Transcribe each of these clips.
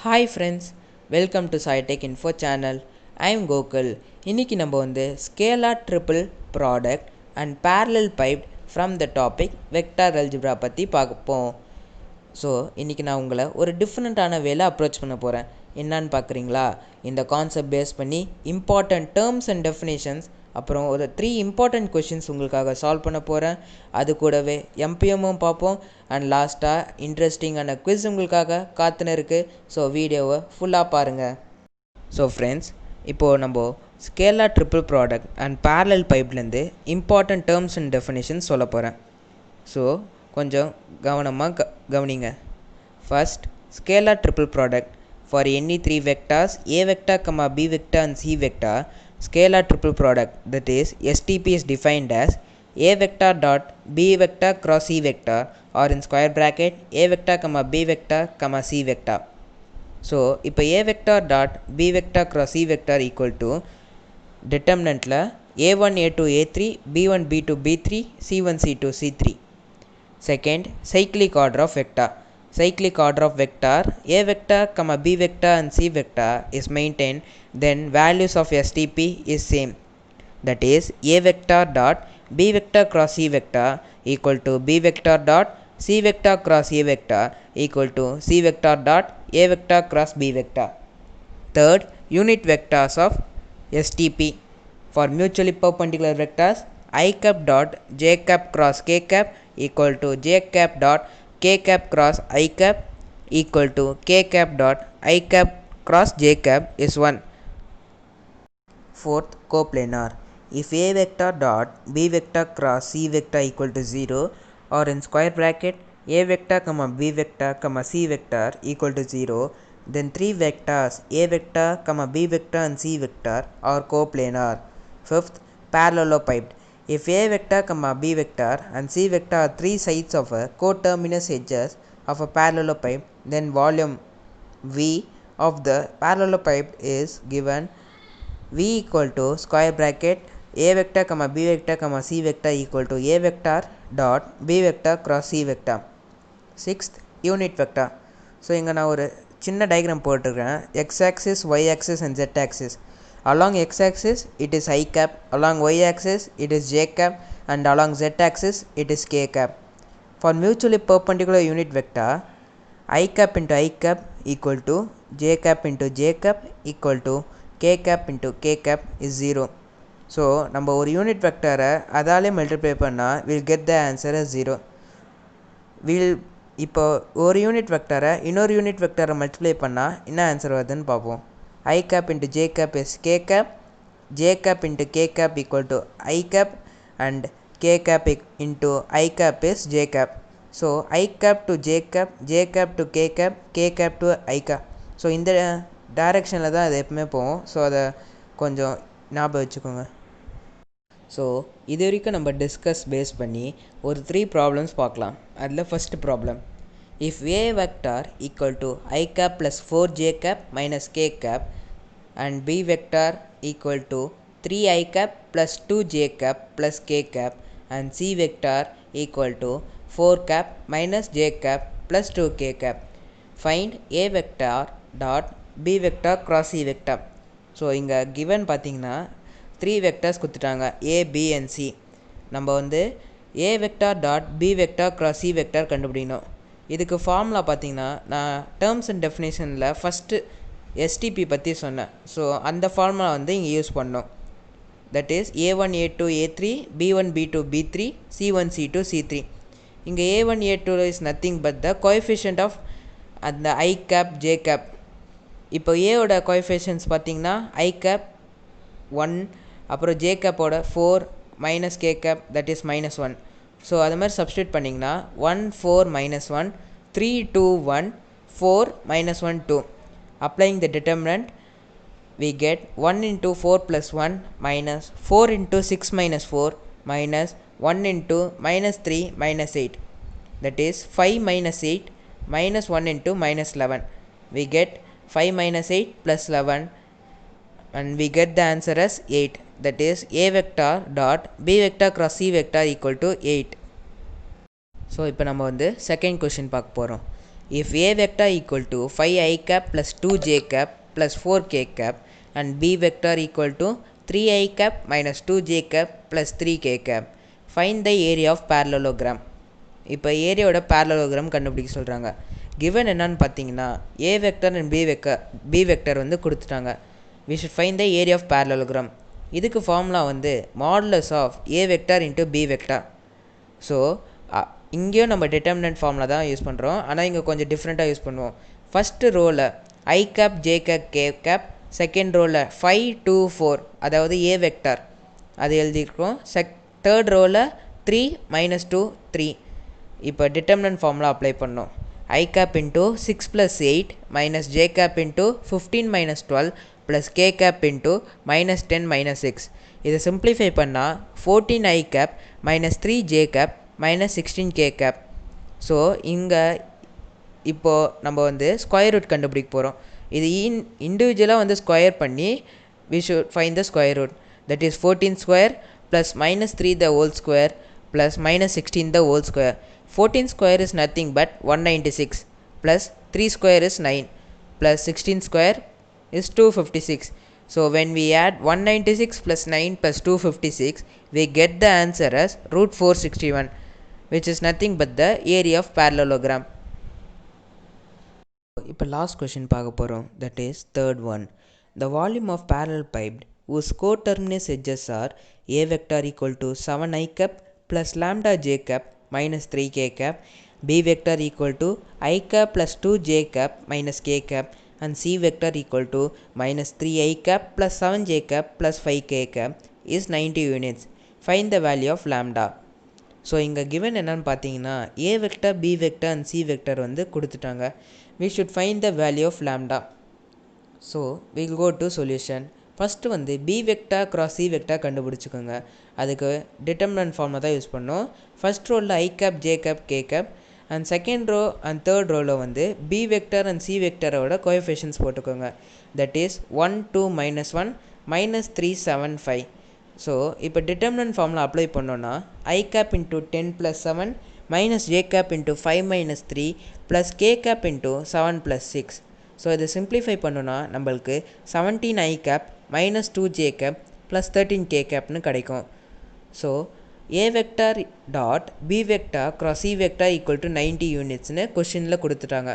Hi friends, welcome to SciTech Info channel. I am Gokul. இன்னைக்கு நம்ம வந்து scalar triple product and parallel piped from the topic vector algebra பற்றி பார்ப்போம். So இன்றைக்கி நான் உங்களை ஒரு டிஃப்ரெண்ட்டான வேலை அப்ரோச் பண்ண போகிறேன். என்னான்னு பார்க்குறீங்களா? இந்த கான்செப்ட் பேஸ் பண்ணி இம்பார்ட்டண்ட் டேர்ம்ஸ் அண்ட் டெஃபினேஷன்ஸ் அப்புறம் ஒரு 3 இம்பார்ட்டண்ட் கொஷின்ஸ் உங்களுக்காக சால்வ் பண்ண போகிறேன். அது கூடவே எம்பிஎம்மும் பார்ப்போம் அண்ட் லாஸ்ட்டாக இன்ட்ரெஸ்டிங்கான குவிஸ் உங்களுக்காக காத்துன்னு இருக்குது. ஸோ வீடியோவை ஃபுல்லாக பாருங்கள். ஸோ ஃப்ரெண்ட்ஸ், இப்போது நம்ம scalar triple product and parallel பைப்லேருந்து இம்பார்ட்டண்ட் டேர்ம்ஸ் அண்ட் டெஃபினேஷன்ஸ் சொல்ல போகிறேன். ஸோ கொஞ்சம் கவனமாக கவனிங்க. First, scalar triple product for any 3 vectors a vector, b vector and c vector. Scalar triple product, that is STP, is defined as a vector dot b vector cross c vector, or in square bracket a vector, b vector, c vector. So இப்போ a vector dot b vector cross c vector equal to determinantல a1 a2 a3 b1 b2 b3 c1 c2 c3. Second, cyclic order of vector. Cyclic order of vector a vector, b vector and c vector is maintained, then values of STP is same. That is a vector dot b vector cross c vector equal to b vector dot c vector cross a vector equal to c vector dot a vector cross b vector. Third, unit vectors of STP for mutually perpendicular vectors I cap dot j cap cross k cap equal to j cap dot k cap cross I cap equal to k cap dot I cap cross j cap is 1. Fourth, coplanar. If a vector dot b vector cross c vector equal to 0, or in square bracket a vector, b vector, c vector equal to 0, then 3 vectors a vector, b vector and c vector are coplanar. Fifth, parallelopiped. If a vector, b vector and c vector are 3 sides of a coterminous edges of a parallelopipe, then volume V of the parallelopiped is given V equal to square bracket a vector, b vector, c vector equal to a vector dot b vector cross c vector. Sixth, unit vector. So இங்கே நான் ஒரு சின்ன diagram போட்டிருக்கேன். x axis, y axis and z axis. Along x axis it is I cap, along y axis it is j cap and along z axis it is k cap. For mutually perpendicular unit vector, I cap into I cap equal to j cap into j cap equal to k cap into k cap is 0. So நம்ம ஒரு unit வெக்டரை அதாலே multiply பண்ணால் will get the answer as 0. இப்போ ஒரு unit வெக்டரை இன்னொரு unit வெக்டரை multiply பண்ணால் என்ன ஆன்சர் வருதுன்னு பார்ப்போம். I cap into j cap is k cap, j cap into k cap equal to I cap and k cap into I cap is j cap. So I cap to j cap to k cap to I cap. So இந்த டைரெக்ஷனில் தான் அது எப்பவுமே போகும். So அதை கொஞ்சம் ஞாபகம் வச்சுக்கோங்க. ஸோ இது வரைக்கும் நம்ம டிஸ்கஸ் பேஸ் பண்ணி ஒரு 3 ப்ராப்ளம்ஸ் பார்க்கலாம். அதில் first problem, if a vector equal to I cap plus 4j cap minus k cap and b vector equal to 3I cap plus 2j cap plus k cap and c vector equal to 4 cap minus j cap plus 2k cap, find a vector dot b vector cross c vector. So இங்கே given பார்த்தீங்கன்னா 3 vectors கொடுத்துட்டாங்க a, b and c. நம்ம வந்து a vector dot b vector cross c vector கண்டுபிடிக்கணும். இதுக்கு formula பார்த்தீங்கன்னா நான் terms and டெஃபினேஷனில் first SDP பற்றி சொன்னேன். ஸோ அந்த ஃபார்முலா வந்து இங்கே யூஸ் பண்ணோம். That is a1 a2 a3 b1 b2 b3 c1 c2 c3. இங்கே a1 a2 is nothing but the coefficient of அந்த I cap j cap. இப்போ ஏவோட கோஎஃபிஷியன்ட்ஸ் பார்த்தீங்கன்னா I cap 1, அப்புறம் j capோட 4 minus k cap that is -1. So அது மாதிரி substitute பண்ணிங்கன்னா 1 4 -1 3 2 1 4 -1 2. Applying the determinant we get 1 into 4 plus 1 minus 4 into 6 minus 4 minus 1 into minus 3 minus 8. That is 5 minus 8 minus 1 into minus 11. We get 5 minus 8 plus 11 and we get the answer as 8. That is a vector dot b vector cross c vector equal to 8. So இப்போ நம்ம வந்து second question பார்க்க போகிறோம். if A vector equal to 5i cap plus 2j cap plus 4k cap and B vector equal to 3i cap minus 2j cap plus 3k cap, find the area of parallelogram. இப்போ ஏரியாவோட parallelogram கண்டுபிடிக்க சொல்கிறாங்க. given என்னன்னு பார்த்தீங்கன்னா A vector and B vector வந்து கொடுத்துட்டாங்க. we should find the area of parallelogram. இதுக்கு formula வந்து modulus of A vector into B vector. So இங்கேயும் நம்ம டிட்டர்மினன்ட் ஃபார்முலா தான் யூஸ் பண்ணுறோம், ஆனால் இங்கே கொஞ்சம் டிஃப்ரெண்ட்டாக யூஸ் பண்ணுவோம். ஃபஸ்ட்டு ரோவில் I cap J cap K cap, second ரோவில் 5 2 4 அதாவது ஏ வெக்டார் அது எழுதியிருக்கோம். தேர்ட் ரோவில் 3 -2 3. இப்போ டிட்டர்மினன்ட் ஃபார்முலா அப்ளை பண்ணோம். I cap into 6 + 8 minus J cap into 15 - 12 plus K cap into -10 - 6. இதை சிம்பிளிஃபை பண்ணால் 14 I cap minus 3 J cap minus 16 K cap. So இங்கே இப்போது நம்ம வந்து ஸ்கொயர் ரூட் கண்டுபிடிக்க போகிறோம். இது இண்டிவிஜுவலாக வந்து ஸ்கொயர் பண்ணி we should find the square root. That is 14 square plus -3 the whole square plus -16 the whole square. 14 square is nothing but 196 plus 3 square is 9 plus 16 square is 256. So when we add 196 plus 9 plus 256, we get the answer as root 461, which is nothing but the area of parallelogram. இப்போ last question பார்க்க போகிறோம். That is third one. The volume of parallel pipe whose coterminous edges are A vector equal to 7i cap plus lambda j cap minus 3k cap, B vector equal to I cap plus 2j cap minus k cap and C vector equal to minus 3i cap plus 7j cap plus 5k cap is 90 units. Find the value of lambda. So இங்கே given என்னன்னு பார்த்தீங்கன்னா A vector, B vector and C vector வந்து கொடுத்துட்டாங்க. We should find the value of lambda. So we'll go to solution. First வந்து B vector cross C vector கண்டுபிடிச்சிக்கோங்க. அதுக்கு determinant formula தான் use பண்ணோம். ஃபஸ்ட் ரோவில் I cap, J cap, K cap and second row and third ரோவில் வந்து B vector and C வெக்டரோட coefficients போட்டுக்கோங்க. That is 1 2 -1 -3 7 5. ஸோ இப்போ டிட்டர்மினன்ட் ஃபார்முலா அப்ளை பண்ணோன்னா I cap into 10 + 7 minus J cap into 5 - 3 plus K cap into 7 + 6. So இதை simplify பண்ணோன்னா நம்மளுக்கு 17 i cap minus 2 j cap plus 13 k கேப்னு கிடைக்கும். So A vector dot B vector cross C vector equal to 90 unitsனு கொஷினில் கொடுத்துட்டாங்க.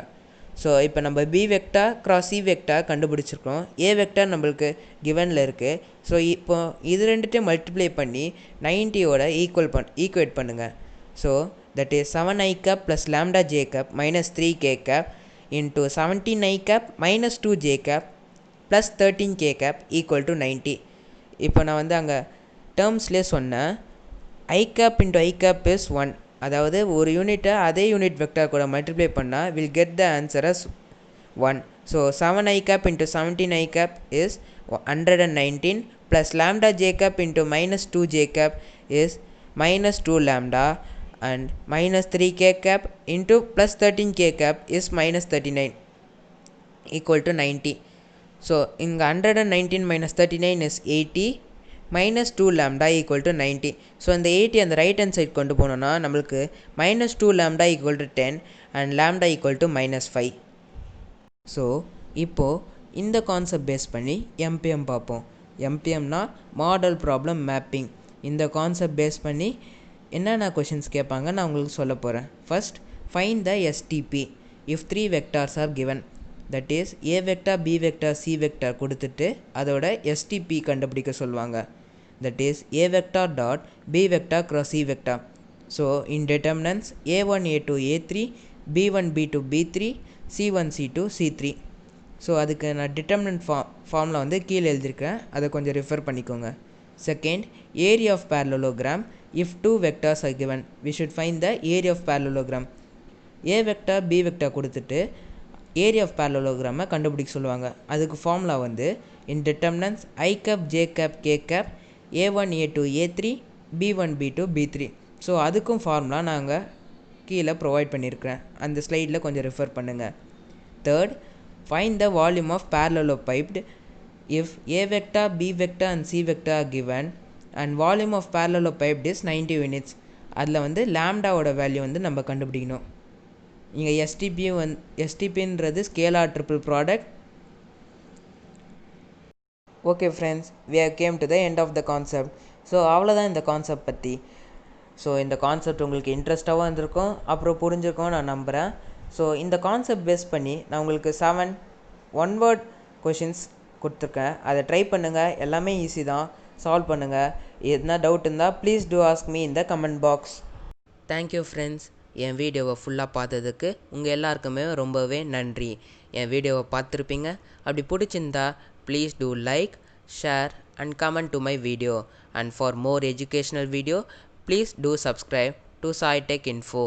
So இப்போ நம்ம B vector cross C vector கண்டுபிடிச்சிருக்கோம். A vector நம்மளுக்கு கிவனில் இருக்குது. ஸோ இப்போ இது ரெண்டுத்தையும் மல்டிப்ளை பண்ணி 90யோட ஈக்குவேட் பண்ணுங்கள். So that is 7i cap plus lambda j cap minus 3k cap into 17i cap minus 2j cap plus 13k cap equal to 90. இப்போ நான் வந்து அங்கே டேர்ம்ஸ்லேயே சொன்னேன். I cap into I cap is 1. அதாவது ஒரு யூனிட்டை அதே யூனிட் வெக்டர் கூட மல்டிப்ளை பண்ணால் will get the answer as 1. So 7i cap into 17i cap is 119 plus lambda j cap into minus 2j cap is minus 2 lambda and minus 3k cap into plus 13k cap is minus 39 equal to 90. So இங்கே 119 minus 39 is 80 minus 2 lambda equal to 90. So இந்த 80 அந்த right hand side கொண்டு போனோன்னா நம்மளுக்கு minus 2 lambda equal to 10 and lambda equal to minus 5. So இப்போது இந்த concept base பண்ணி MPM பார்ப்போம். MPMனா மாடல் ப்ராப்ளம் மேப்பிங். இந்த கான்செப்ட் பேஸ் பண்ணி என்னென்ன கொஷின்ஸ் கேட்பாங்க நான் உங்களுக்கு சொல்ல போகிறேன். First find the STP if 3 vectors are given. That is a vector, b vector, c vector கொடுத்துட்டு அதோட எஸ்டிபி கண்டுபிடிக்க சொல்லுவாங்க. That is a vector dot b vector cross c vector. So in determinants A1 A2 A3 B1 B2 B3 C1 C2 C3. So அதுக்கு நான் determinant ஃபார்மில் வந்து கீழே எழுதியிருக்கேன், அதை கொஞ்சம் ரெஃபர் பண்ணிக்கோங்க. Second area of parallelogram if 2 vectors are given. We should find the area of parallelogram. A vector B vector கொடுத்துட்டு ஏரியா ஆஃப் parallelogram கண்டுபிடிக்க சொல்லுவாங்க. அதுக்கு ஃபார்முலா வந்து இன் determinants I cap J cap K cap A1 A2 A3 B1 B2 B3. So அதுக்கும் formula நாங்கள் கீழே provide பண்ணியிருக்கிறேன், அந்த ஸ்லைடில் கொஞ்சம் ரெஃபர் பண்ணுங்கள். Third find the volume of parallelopiped if A vector B vector and C vector are given and volume of parallelopiped is 90 units. அதில் வந்து லாம்டாவோட வேல்யூ வந்து நம்ம கண்டுபிடிக்கணும். இங்கே எஸ்டிபின்றது scalar triple product. Okay friends, we have came to the end of the concept. So அவ்வளோதான் இந்த concept பற்றி. ஸோ இந்த கான்செப்ட் உங்களுக்கு இன்ட்ரெஸ்ட்டாகவும் இருந்திருக்கும், அப்புறம் புரிஞ்சிருக்கும் நான் நம்புகிறேன். ஸோ இந்த கான்செப்ட் பேஸ் பண்ணி நான் உங்களுக்கு 7 ஒன்-வேர்ட் கொஷின்ஸ் கொடுத்துருக்கேன். அதை ட்ரை பண்ணுங்கள், எல்லாமே ஈஸி தான், சால்வ் பண்ணுங்கள். எதுனா டவுட் இருந்தால் please do ask me in the comment box. Thank you friends, என் வீடியோவை ஃபுல்லாக பார்த்ததுக்கு உங்கள் எல்லாருக்குமே ரொம்பவே நன்றி. என் வீடியோவை பார்த்துருப்பீங்க. அப்படி பிடிச்சிருந்தா please do like, share and comment to my video, and for more educational video please do subscribe to Sai Tech Info.